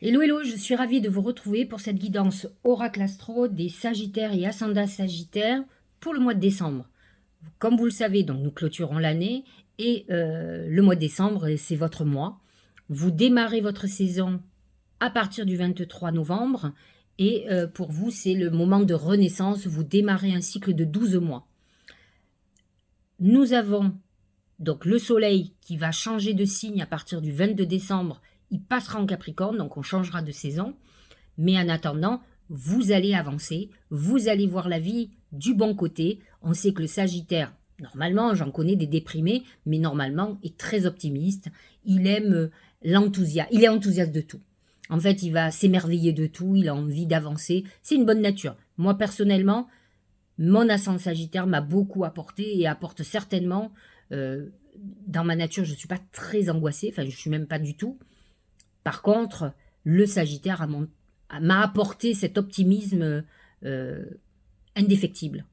Hello, hello, je suis ravie de vous retrouver pour cette guidance Oracle Astro des Sagittaires et Ascendant Sagittaire pour le mois de décembre. Comme vous le savez, donc nous clôturons l'année et le mois de décembre, c'est votre mois. Vous démarrez votre saison à partir du 23 novembre et pour vous, c'est le moment de renaissance. Vous démarrez un cycle de 12 mois. Nous avons donc le soleil qui va changer de signe à partir du 22 décembre. Il passera en Capricorne, donc on changera de saison. Mais en attendant, vous allez avancer, vous allez voir la vie du bon côté. On sait que le Sagittaire, normalement, j'en connais des déprimés, mais normalement, est très optimiste. Il aime l'enthousiasme, il est enthousiaste de tout. En fait, il va s'émerveiller de tout, il a envie d'avancer. C'est une bonne nature. Moi, personnellement, mon ascendant Sagittaire m'a beaucoup apporté et apporte certainement. Dans ma nature, je ne suis pas très angoissée, enfin, je ne suis même pas du tout. Par contre, le Sagittaire m'a apporté cet optimisme indéfectible.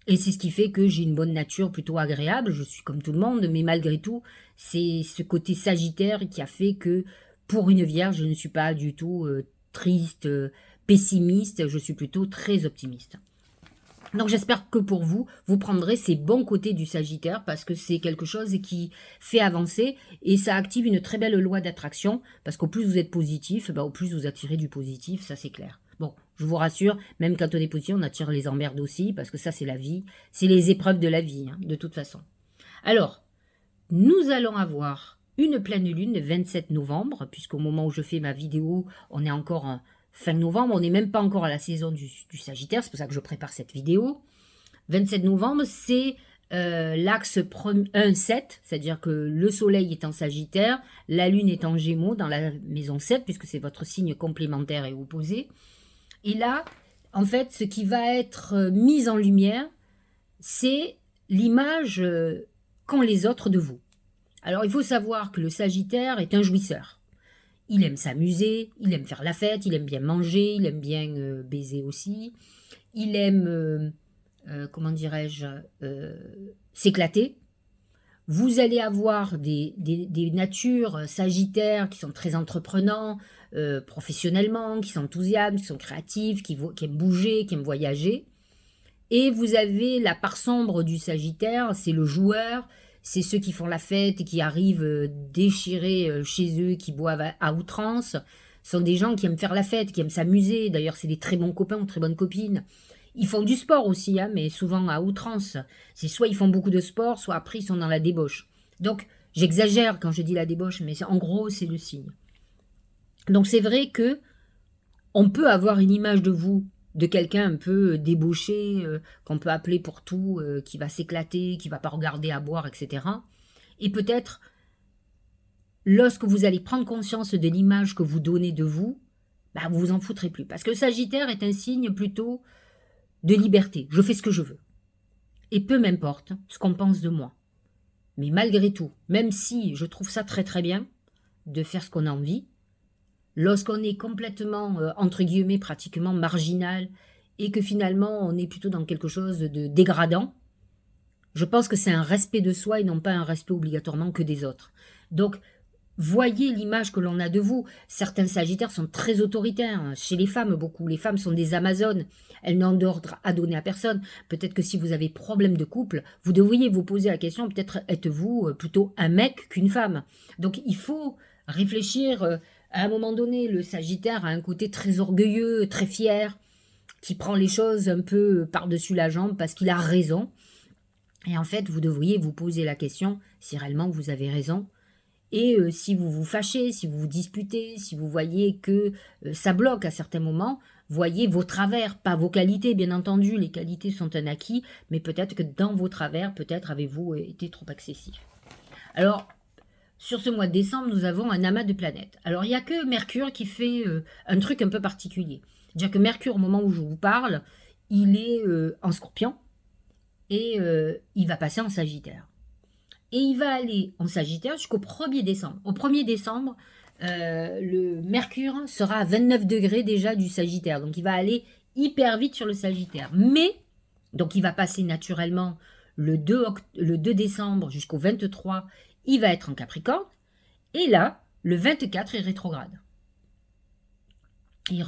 Et c'est ce qui fait que j'ai une bonne nature plutôt agréable. Je suis comme tout le monde, mais malgré tout, c'est ce côté Sagittaire qui a fait que pour une Vierge, je ne suis pas du tout triste, pessimiste. Je suis plutôt très optimiste. Donc j'espère que pour vous, vous prendrez ces bons côtés du Sagittaire parce que c'est quelque chose qui fait avancer et ça active une très belle loi d'attraction parce qu'au plus vous êtes positif, au plus vous attirez du positif, ça c'est clair. Bon, je vous rassure, même quand on est positif, on attire les emmerdes aussi parce que ça c'est la vie, c'est les épreuves de la vie, de toute façon. Alors, nous allons avoir une pleine lune le 27 novembre, puisqu'au moment où je fais ma vidéo, on est encore en fin novembre, on n'est même pas encore à la saison du Sagittaire, c'est pour ça que je prépare cette vidéo. 27 novembre, c'est l'axe 1-7, c'est-à-dire que le soleil est en Sagittaire, la lune est en Gémeaux dans la maison 7, puisque c'est votre signe complémentaire et opposé. Et là, en fait, ce qui va être mis en lumière, c'est l'image qu'ont les autres de vous. Alors, il faut savoir que le Sagittaire est un jouisseur. Il aime s'amuser, il aime faire la fête, il aime bien manger, il aime bien baiser aussi. Il aime, comment dirais-je, s'éclater. Vous allez avoir des natures sagittaires qui sont très entreprenants, professionnellement, qui sont enthousiastes, qui sont créatifs, qui aiment bouger, qui aiment voyager. Et vous avez la part sombre du Sagittaire, c'est le joueur, c'est ceux qui font la fête et qui arrivent déchirés chez eux, qui boivent à outrance. Ce sont des gens qui aiment faire la fête, qui aiment s'amuser. D'ailleurs, c'est des très bons copains ou très bonnes copines. Ils font du sport aussi, mais souvent à outrance. C'est soit ils font beaucoup de sport, soit après ils sont dans la débauche. Donc, j'exagère quand je dis la débauche, mais en gros, c'est le signe. Donc, c'est vrai que on peut avoir une image de vous, de quelqu'un un peu débauché, qu'on peut appeler pour tout, qui va s'éclater, qui va pas regarder à boire, etc. Et peut-être, lorsque vous allez prendre conscience de l'image que vous donnez de vous, vous vous en foutrez plus. Parce que Sagittaire est un signe plutôt de liberté. Je fais ce que je veux. Et peu m'importe ce qu'on pense de moi. Mais malgré tout, même si je trouve ça très très bien de faire ce qu'on a envie, lorsqu'on est complètement, entre guillemets, pratiquement marginal et que finalement on est plutôt dans quelque chose de dégradant, je pense que c'est un respect de soi et non pas un respect obligatoirement que des autres. Donc, voyez l'image que l'on a de vous. Certains Sagittaires sont très autoritaires. Chez les femmes, beaucoup. Les femmes sont des Amazones. Elles n'ont d'ordre à donner à personne. Peut-être que si vous avez problème de couple, vous devriez vous poser la question, peut-être êtes-vous plutôt un mec qu'une femme. Donc, il faut réfléchir. À un moment donné, le Sagittaire a un côté très orgueilleux, très fier, qui prend les choses un peu par-dessus la jambe parce qu'il a raison. Et en fait, vous devriez vous poser la question si réellement vous avez raison. Et si vous vous fâchez, si vous vous disputez, si vous voyez que ça bloque à certains moments, voyez vos travers, pas vos qualités, bien entendu, les qualités sont un acquis, mais peut-être que dans vos travers, peut-être avez-vous été trop excessif. Alors, sur ce mois de décembre, nous avons un amas de planètes. Alors, il n'y a que Mercure qui fait un truc un peu particulier. C'est-à-dire que Mercure, au moment où je vous parle, il est en Scorpion et il va passer en Sagittaire. Et il va aller en Sagittaire jusqu'au 1er décembre. Au 1er décembre, le Mercure sera à 29 degrés déjà du Sagittaire. Donc, il va aller hyper vite sur le Sagittaire. Mais, donc, il va passer naturellement le 2 décembre jusqu'au 23, il va être en Capricorne. Et là, le 24 est rétrograde. Il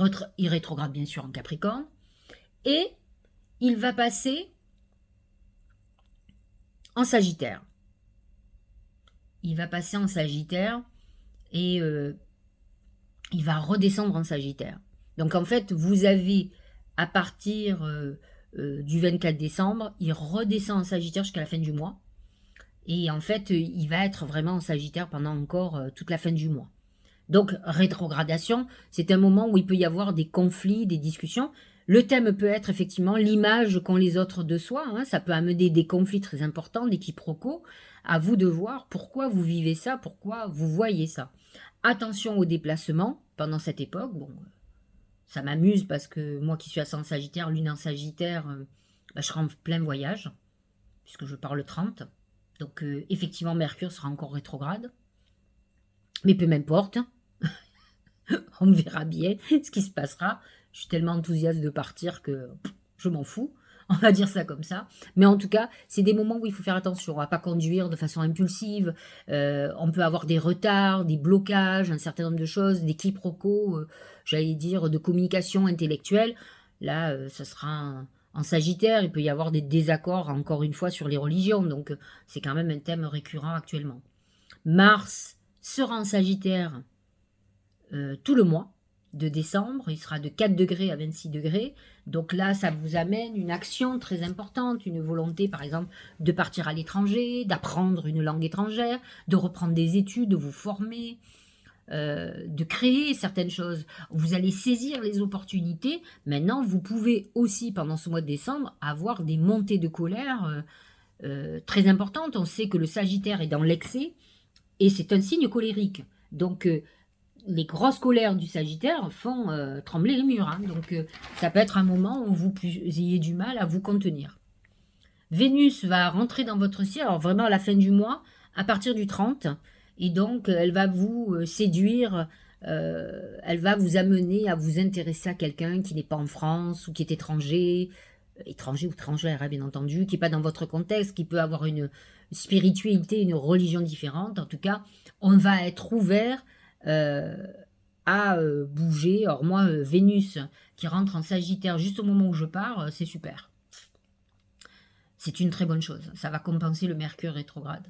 rétrograde bien sûr en Capricorne. Et il va passer en Sagittaire. Il va passer en Sagittaire et il va redescendre en Sagittaire. Donc en fait, vous avez à partir du 24 décembre, il redescend en Sagittaire jusqu'à la fin du mois. Et en fait, il va être vraiment en Sagittaire pendant encore toute la fin du mois. Donc, rétrogradation, c'est un moment où il peut y avoir des conflits, des discussions. Le thème peut être effectivement l'image qu'ont les autres de soi. Hein. Ça peut amener des conflits très importants, des quiproquos. À vous de voir pourquoi vous vivez ça, pourquoi vous voyez ça. Attention aux déplacements pendant cette époque. Bon, ça m'amuse parce que moi qui suis ascendant Sagittaire, lune en Sagittaire, je serai en plein voyage, puisque je pars le 30. Donc, effectivement, Mercure sera encore rétrograde. Mais peu m'importe. On verra bien ce qui se passera. Je suis tellement enthousiaste de partir que je m'en fous. On va dire ça comme ça. Mais en tout cas, c'est des moments où il faut faire attention à ne pas conduire de façon impulsive. On peut avoir des retards, des blocages, un certain nombre de choses, des quiproquos, j'allais dire, de communication intellectuelle. Là, ça sera en Sagittaire. Il peut y avoir des désaccords, encore une fois, sur les religions. Donc, c'est quand même un thème récurrent actuellement. Mars sera en Sagittaire tout le mois de décembre. Il sera de 4 degrés à 26 degrés. Donc là, ça vous amène une action très importante, une volonté, par exemple, de partir à l'étranger, d'apprendre une langue étrangère, de reprendre des études, de vous former, de créer certaines choses. Vous allez saisir les opportunités. Maintenant, vous pouvez aussi, pendant ce mois de décembre, avoir des montées de colère très importantes. On sait que le Sagittaire est dans l'excès et c'est un signe colérique. Donc, les grosses colères du Sagittaire font trembler les murs. Hein. Donc, ça peut être un moment où vous ayez du mal à vous contenir. Vénus va rentrer dans votre ciel, alors vraiment à la fin du mois, à partir du 30. Et donc, elle va vous séduire, elle va vous amener à vous intéresser à quelqu'un qui n'est pas en France ou qui est étranger ou étrangère, hein, bien entendu, qui n'est pas dans votre contexte, qui peut avoir une spiritualité, une religion différente. En tout cas, on va être ouvert à bouger. Or moi, Vénus qui rentre en Sagittaire juste au moment où je pars, c'est super. C'est une très bonne chose. Ça va compenser le Mercure rétrograde.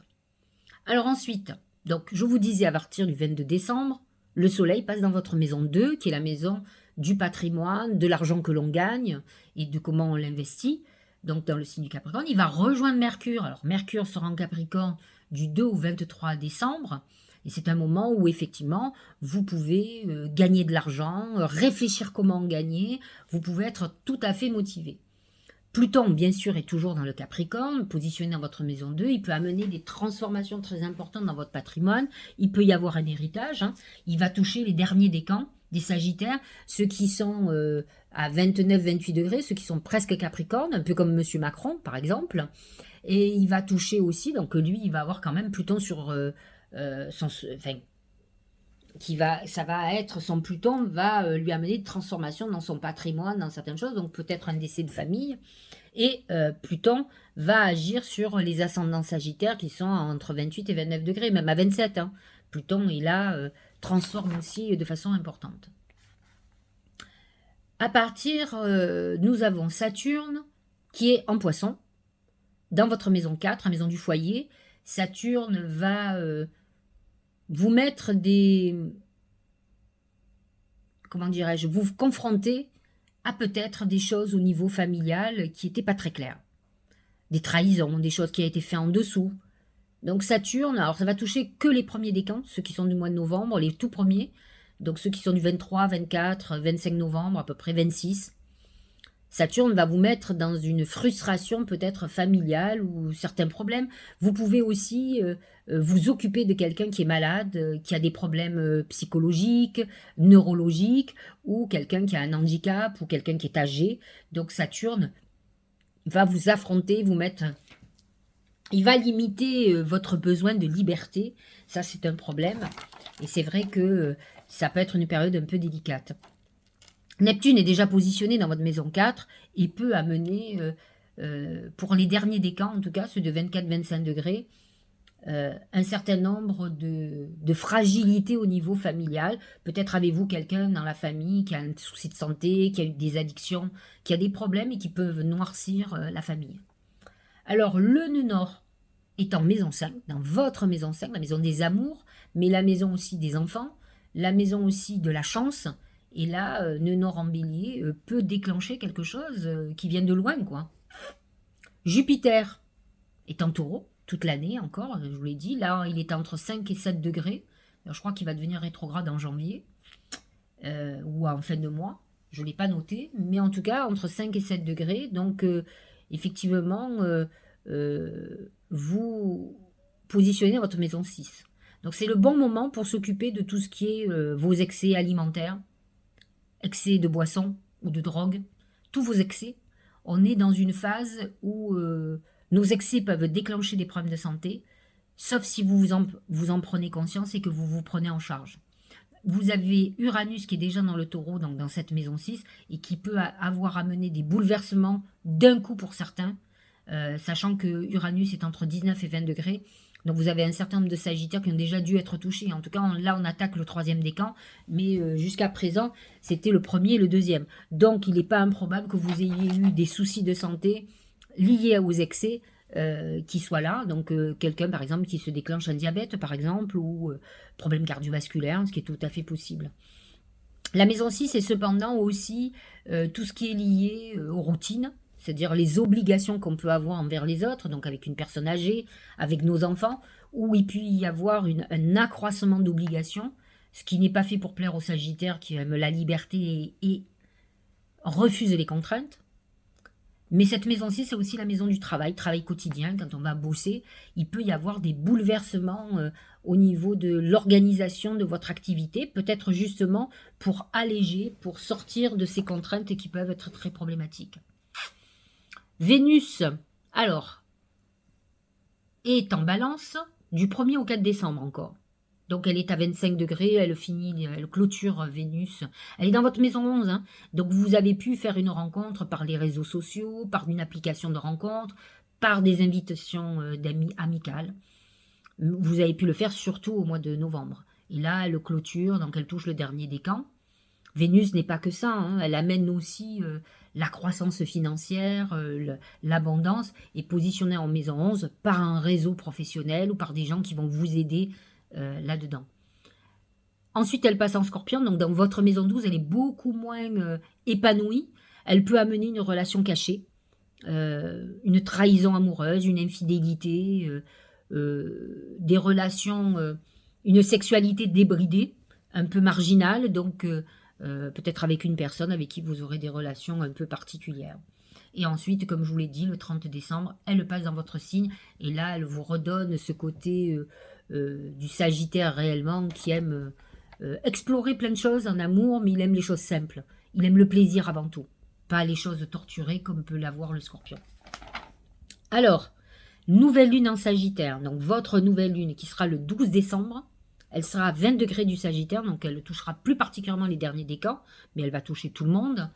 Alors ensuite, donc je vous disais à partir du 22 décembre, le Soleil passe dans votre maison 2, qui est la maison du patrimoine, de l'argent que l'on gagne et de comment on l'investit. Donc dans le signe du Capricorne, il va rejoindre Mercure. Alors Mercure sera en Capricorne du 2 au 23 décembre. Et c'est un moment où, effectivement, vous pouvez gagner de l'argent, réfléchir comment en gagner, vous pouvez être tout à fait motivé. Pluton, bien sûr, est toujours dans le Capricorne, positionné dans votre maison 2. Il peut amener des transformations très importantes dans votre patrimoine. Il peut y avoir un héritage. Hein. Il va toucher les derniers décans, des Sagittaires, ceux qui sont à 29-28 degrés, ceux qui sont presque Capricorne, un peu comme Monsieur Macron, par exemple. Et il va toucher aussi, donc lui, il va avoir quand même Pluton sur... ça va être, son Pluton va lui amener de transformations dans son patrimoine, dans certaines choses, donc peut-être un décès de famille. Et Pluton va agir sur les ascendants sagittaires qui sont entre 28 et 29 degrés, même à 27. Hein. Pluton, il transforme aussi de façon importante. À partir, nous avons Saturne qui est en Poisson, dans votre maison 4, la maison du foyer. Saturne va vous mettre comment dirais-je, vous confronter à peut-être des choses au niveau familial qui n'étaient pas très claires. Des trahisons, des choses qui ont été faites en dessous. Donc Saturne, alors ça va toucher que les premiers décans, ceux qui sont du mois de novembre, les tout premiers. Donc ceux qui sont du 23, 24, 25 novembre, à peu près 26. Saturne va vous mettre dans une frustration peut-être familiale ou certains problèmes. Vous pouvez aussi vous occuper de quelqu'un qui est malade, qui a des problèmes psychologiques, neurologiques, ou quelqu'un qui a un handicap, ou quelqu'un qui est âgé. Donc Saturne va vous affronter, vous mettre... Il va limiter votre besoin de liberté. Ça, c'est un problème. Et c'est vrai que ça peut être une période un peu délicate. Neptune est déjà positionné dans votre maison 4 et peut amener, pour les derniers décans, en tout cas, ceux de 24-25 degrés, un certain nombre de fragilités au niveau familial. Peut-être avez-vous quelqu'un dans la famille qui a un souci de santé, qui a eu des addictions, qui a des problèmes et qui peuvent noircir la famille. Alors, le nœud nord est en maison 5, dans votre maison 5, la maison des amours, mais la maison aussi des enfants, la maison aussi de la chance. Et là, nœud nord en bélier peut déclencher quelque chose qui vient de loin, quoi. Jupiter est en taureau, toute l'année encore, je vous l'ai dit. Là, il est entre 5 et 7 degrés. Alors, je crois qu'il va devenir rétrograde en janvier ou en fin de mois. Je ne l'ai pas noté, mais en tout cas, entre 5 et 7 degrés. Donc, effectivement, vous positionnez votre maison 6. Donc, c'est le bon moment pour s'occuper de tout ce qui est vos excès alimentaires, excès de boissons ou de drogue, tous vos excès. On est dans une phase où nos excès peuvent déclencher des problèmes de santé, sauf si vous en prenez conscience et que vous vous prenez en charge. Vous avez Uranus qui est déjà dans le taureau, donc dans cette maison 6, et qui peut avoir amené des bouleversements d'un coup pour certains, sachant que Uranus est entre 19 et 20 degrés. Donc vous avez un certain nombre de sagittaires qui ont déjà dû être touchés. En tout cas, là, on attaque le 3e décan, mais jusqu'à présent, c'était le 1er et le 2e. Donc, il n'est pas improbable que vous ayez eu des soucis de santé liés aux excès qui soient là. Donc, quelqu'un, par exemple, qui se déclenche un diabète, par exemple, ou problème cardiovasculaire, ce qui est tout à fait possible. La maison 6 est cependant aussi tout ce qui est lié aux routines, c'est-à-dire les obligations qu'on peut avoir envers les autres, donc avec une personne âgée, avec nos enfants, où il peut y avoir un accroissement d'obligations, ce qui n'est pas fait pour plaire aux Sagittaires qui aiment la liberté et refusent les contraintes. Mais cette maison 6, c'est aussi la maison du travail quotidien, quand on va bosser, il peut y avoir des bouleversements au niveau de l'organisation de votre activité, peut-être justement pour alléger, pour sortir de ces contraintes qui peuvent être très problématiques. Vénus, alors, est en balance du 1er au 4 décembre encore. Donc elle est à 25 degrés, elle clôture Vénus. Elle est dans votre maison 11. Hein. Donc vous avez pu faire une rencontre par les réseaux sociaux, par une application de rencontre, par des invitations d'amis amicales. Vous avez pu le faire surtout au mois de novembre. Et là, elle clôture, donc elle touche le dernier décan. Vénus n'est pas que ça, hein. Elle amène aussi la croissance financière, l'abondance, et positionnée en maison 11 par un réseau professionnel ou par des gens qui vont vous aider là-dedans. Ensuite, elle passe en Scorpion, donc dans votre maison 12, elle est beaucoup moins épanouie. Elle peut amener une relation cachée, une trahison amoureuse, une infidélité, des relations, une sexualité débridée, un peu marginale, donc peut-être avec une personne avec qui vous aurez des relations un peu particulières. Et ensuite, comme je vous l'ai dit, le 30 décembre, elle passe dans votre signe, et là, elle vous redonne ce côté du Sagittaire réellement qui aime explorer plein de choses en amour, mais il aime les choses simples. Il aime le plaisir avant tout, pas les choses torturées comme peut l'avoir le Scorpion. Alors, nouvelle lune en Sagittaire, donc votre nouvelle lune qui sera le 12 décembre, elle sera à 20 degrés du Sagittaire, donc elle touchera plus particulièrement les derniers décans, mais elle va toucher tout le monde.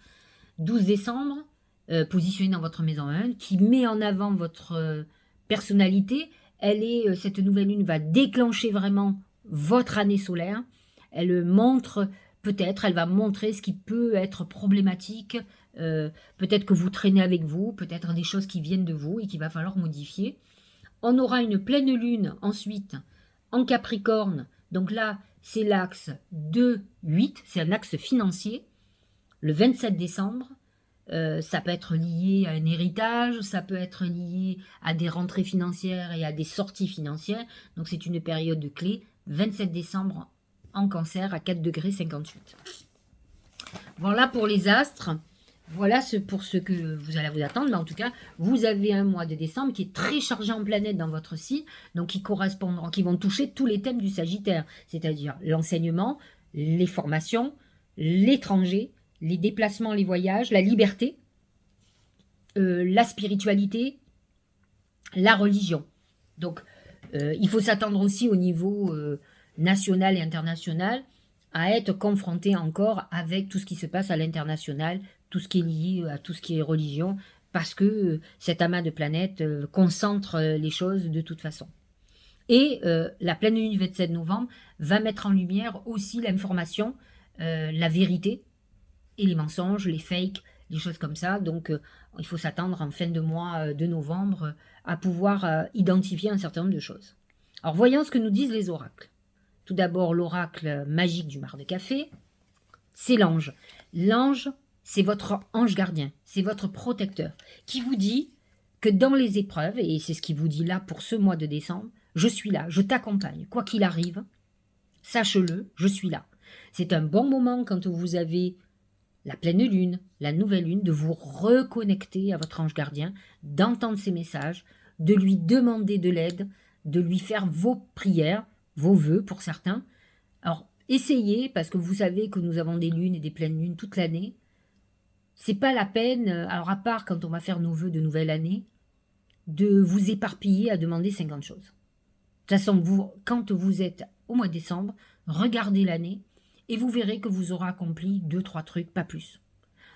12 décembre, positionnée dans votre maison 1, qui met en avant votre personnalité. Cette nouvelle lune va déclencher vraiment votre année solaire. Elle montre, peut-être, elle va montrer ce qui peut être problématique. Peut-être que vous traînez avec vous, peut-être des choses qui viennent de vous et qu'il va falloir modifier. On aura une pleine lune ensuite en Capricorne. Donc là, c'est l'axe 2-8, c'est un axe financier, le 27 décembre. Ça peut être lié à un héritage, ça peut être lié à des rentrées financières et à des sorties financières. Donc c'est une période clé, 27 décembre en Cancer à 4 degrés 58. Voilà pour les astres. Voilà pour ce que vous allez vous attendre. Mais en tout cas, vous avez un mois de décembre qui est très chargé en planètes dans votre signe, donc qui vont toucher tous les thèmes du Sagittaire, c'est-à-dire l'enseignement, les formations, l'étranger, les déplacements, les voyages, la liberté, la spiritualité, la religion. Donc, il faut s'attendre aussi au niveau national et international à être confronté encore avec tout ce qui se passe à l'international, tout ce qui est lié à tout ce qui est religion, parce que cet amas de planètes concentre les choses de toute façon. Et la pleine lune du 27 novembre va mettre en lumière aussi l'information, la vérité et les mensonges, les fakes, les choses comme ça. Donc, il faut s'attendre en fin de mois de novembre à pouvoir identifier un certain nombre de choses. Alors, voyons ce que nous disent les oracles. Tout d'abord, l'oracle magique du mar de café, c'est l'ange. L'ange, c'est votre ange gardien, c'est votre protecteur, qui vous dit que dans les épreuves, et c'est ce qu'il vous dit là pour ce mois de décembre, je suis là, je t'accompagne, quoi qu'il arrive, sache-le, je suis là. C'est un bon moment quand vous avez la pleine lune, la nouvelle lune, de vous reconnecter à votre ange gardien, d'entendre ses messages, de lui demander de l'aide, de lui faire vos prières, vos vœux pour certains. Alors, essayez, parce que vous savez que nous avons des lunes et des pleines lunes toute l'année. C'est pas la peine, alors à part quand on va faire nos vœux de nouvelle année, de vous éparpiller à demander 50 choses. De toute façon, quand vous êtes au mois de décembre, regardez l'année et vous verrez que vous aurez accompli 2-3 trucs, pas plus.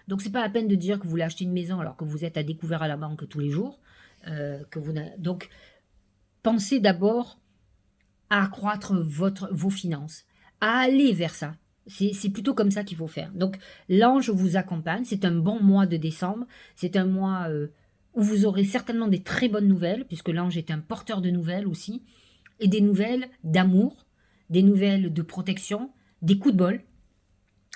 Donc, c'est pas la peine de dire que vous voulez acheter une maison alors que vous êtes à découvert à la banque tous les jours. Donc, pensez d'abord à accroître vos finances, à aller vers ça. C'est plutôt comme ça qu'il faut faire. Donc, l'ange vous accompagne. C'est un bon mois de décembre. C'est un mois où vous aurez certainement des très bonnes nouvelles, puisque l'ange est un porteur de nouvelles aussi, et des nouvelles d'amour, des nouvelles de protection, des coups de bol.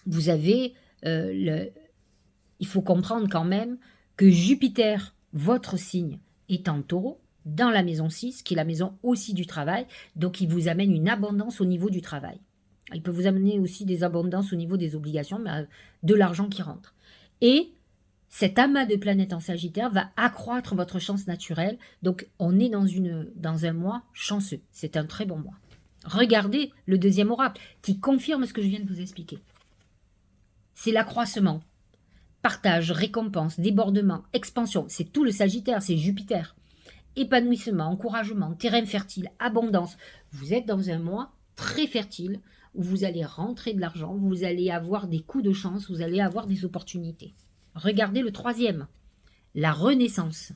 Vous avez, il faut comprendre quand même que Jupiter, votre signe, est en taureau, dans la maison 6, qui est la maison aussi du travail, donc il vous amène une abondance au niveau du travail. Il peut vous amener aussi des abondances au niveau des obligations, mais de l'argent qui rentre. Et cet amas de planètes en Sagittaire va accroître votre chance naturelle. Donc, on est dans un mois chanceux. C'est un très bon mois. Regardez le deuxième oracle qui confirme ce que je viens de vous expliquer. C'est l'accroissement, partage, récompense, débordement, expansion. C'est tout le Sagittaire, c'est Jupiter. Épanouissement, encouragement, terrain fertile, abondance. Vous êtes dans un mois très fertile où vous allez rentrer de l'argent, vous allez avoir des coups de chance, vous allez avoir des opportunités. Regardez le troisième, la renaissance.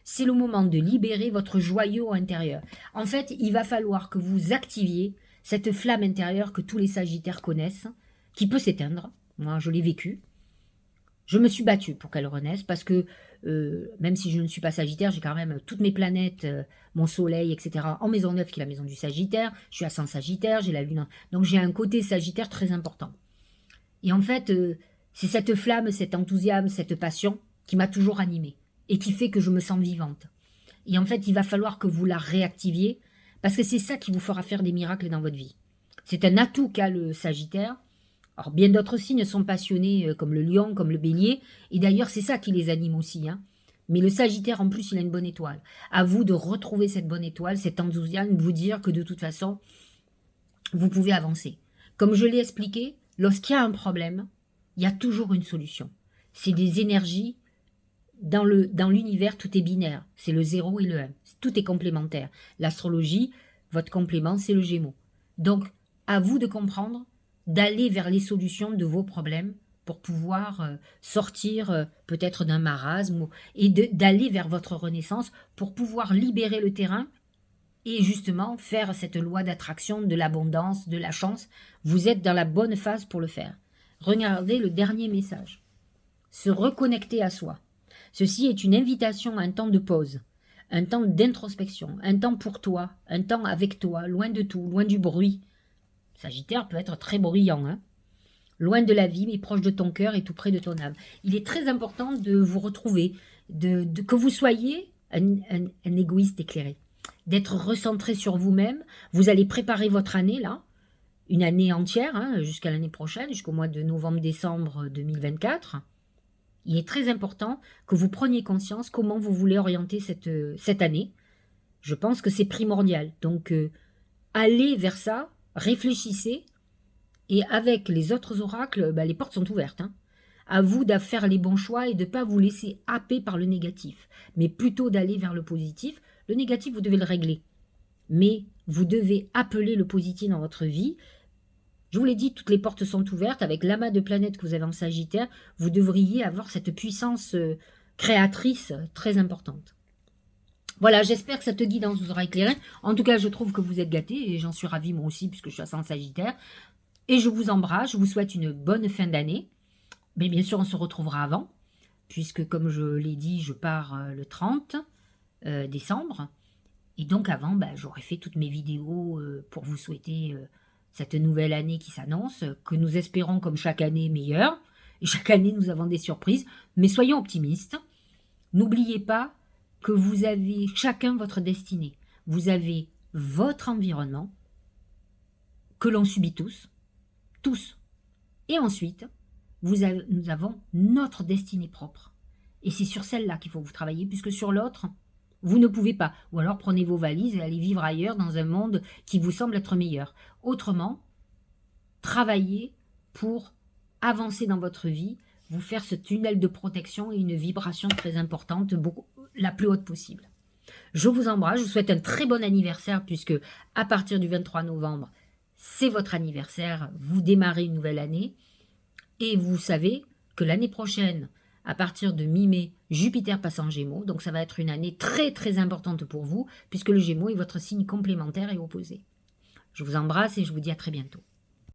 C'est le moment de libérer votre joyau intérieur. En fait, il va falloir que vous activiez cette flamme intérieure que tous les Sagittaires connaissent, qui peut s'éteindre. Moi, je l'ai vécu. Je me suis battue pour qu'elle renaisse parce que même si je ne suis pas Sagittaire, j'ai quand même toutes mes planètes, mon soleil, etc. en maison 9 qui est la maison du Sagittaire. Je suis ascendant Sagittaire, j'ai la lune. Donc j'ai un côté Sagittaire très important. Et en fait, c'est cette flamme, cet enthousiasme, cette passion qui m'a toujours animée et qui fait que je me sens vivante. Et en fait, il va falloir que vous la réactiviez parce que c'est ça qui vous fera faire des miracles dans votre vie. C'est un atout qu'a le Sagittaire. Alors, bien d'autres signes sont passionnés, comme le lion, comme le bélier, et d'ailleurs, c'est ça qui les anime aussi. Hein. Mais le Sagittaire, en plus, il a une bonne étoile. À vous de retrouver cette bonne étoile, cet enthousiasme, de vous dire que de toute façon, vous pouvez avancer. Comme je l'ai expliqué, lorsqu'il y a un problème, il y a toujours une solution. C'est des énergies. Dans l'univers, tout est binaire. C'est le 0 et le 1. Tout est complémentaire. L'astrologie, votre complément, c'est le Gémeaux. Donc, à vous de comprendre, d'aller vers les solutions de vos problèmes pour pouvoir sortir peut-être d'un marasme et d'aller vers votre renaissance pour pouvoir libérer le terrain et justement faire cette loi d'attraction, de l'abondance, de la chance. Vous êtes dans la bonne phase pour le faire. Regardez le dernier message. Se reconnecter à soi. Ceci est une invitation à un temps de pause, un temps d'introspection, un temps pour toi, un temps avec toi, loin de tout, loin du bruit. Sagittaire peut être très bruyant, hein. Loin de la vie, mais proche de ton cœur et tout près de ton âme. Il est très important de vous retrouver, que vous soyez un égoïste éclairé, d'être recentré sur vous-même. Vous allez préparer votre année, là, une année entière, hein, jusqu'à l'année prochaine, jusqu'au mois de novembre-décembre 2024. Il est très important que vous preniez conscience comment vous voulez orienter cette année. Je pense que c'est primordial. Donc, allez vers ça. Réfléchissez et avec les autres oracles, les portes sont ouvertes. Hein. À vous de faire les bons choix et de ne pas vous laisser happer par le négatif, mais plutôt d'aller vers le positif. Le négatif, vous devez le régler, mais vous devez appeler le positif dans votre vie. Je vous l'ai dit, toutes les portes sont ouvertes. Avec l'amas de planètes que vous avez en Sagittaire, vous devriez avoir cette puissance créatrice très importante. Voilà, j'espère que cette guidance vous aura éclairé. En tout cas, je trouve que vous êtes gâtés et j'en suis ravie moi aussi puisque je suis ascendant Sagittaire. Et je vous embrasse, je vous souhaite une bonne fin d'année. Mais bien sûr, on se retrouvera avant, puisque comme je l'ai dit, je pars le 30 décembre. Et donc avant, j'aurai fait toutes mes vidéos pour vous souhaiter cette nouvelle année qui s'annonce, que nous espérons comme chaque année meilleure. Et chaque année, nous avons des surprises. Mais soyons optimistes. N'oubliez pas que vous avez chacun votre destinée. Vous avez votre environnement que l'on subit tous. Tous. Et ensuite, nous avons notre destinée propre. Et c'est sur celle-là qu'il faut que vous travaillez, puisque sur l'autre, vous ne pouvez pas. Ou alors prenez vos valises et allez vivre ailleurs dans un monde qui vous semble être meilleur. Autrement, travaillez pour avancer dans votre vie, vous faire ce tunnel de protection et une vibration très importante, la plus haute possible. Je vous embrasse, je vous souhaite un très bon anniversaire, puisque à partir du 23 novembre, c'est votre anniversaire, vous démarrez une nouvelle année. Et vous savez que l'année prochaine, à partir de mi-mai, Jupiter passe en Gémeaux. Donc ça va être une année très très importante pour vous, puisque le Gémeaux est votre signe complémentaire et opposé. Je vous embrasse et je vous dis à très bientôt.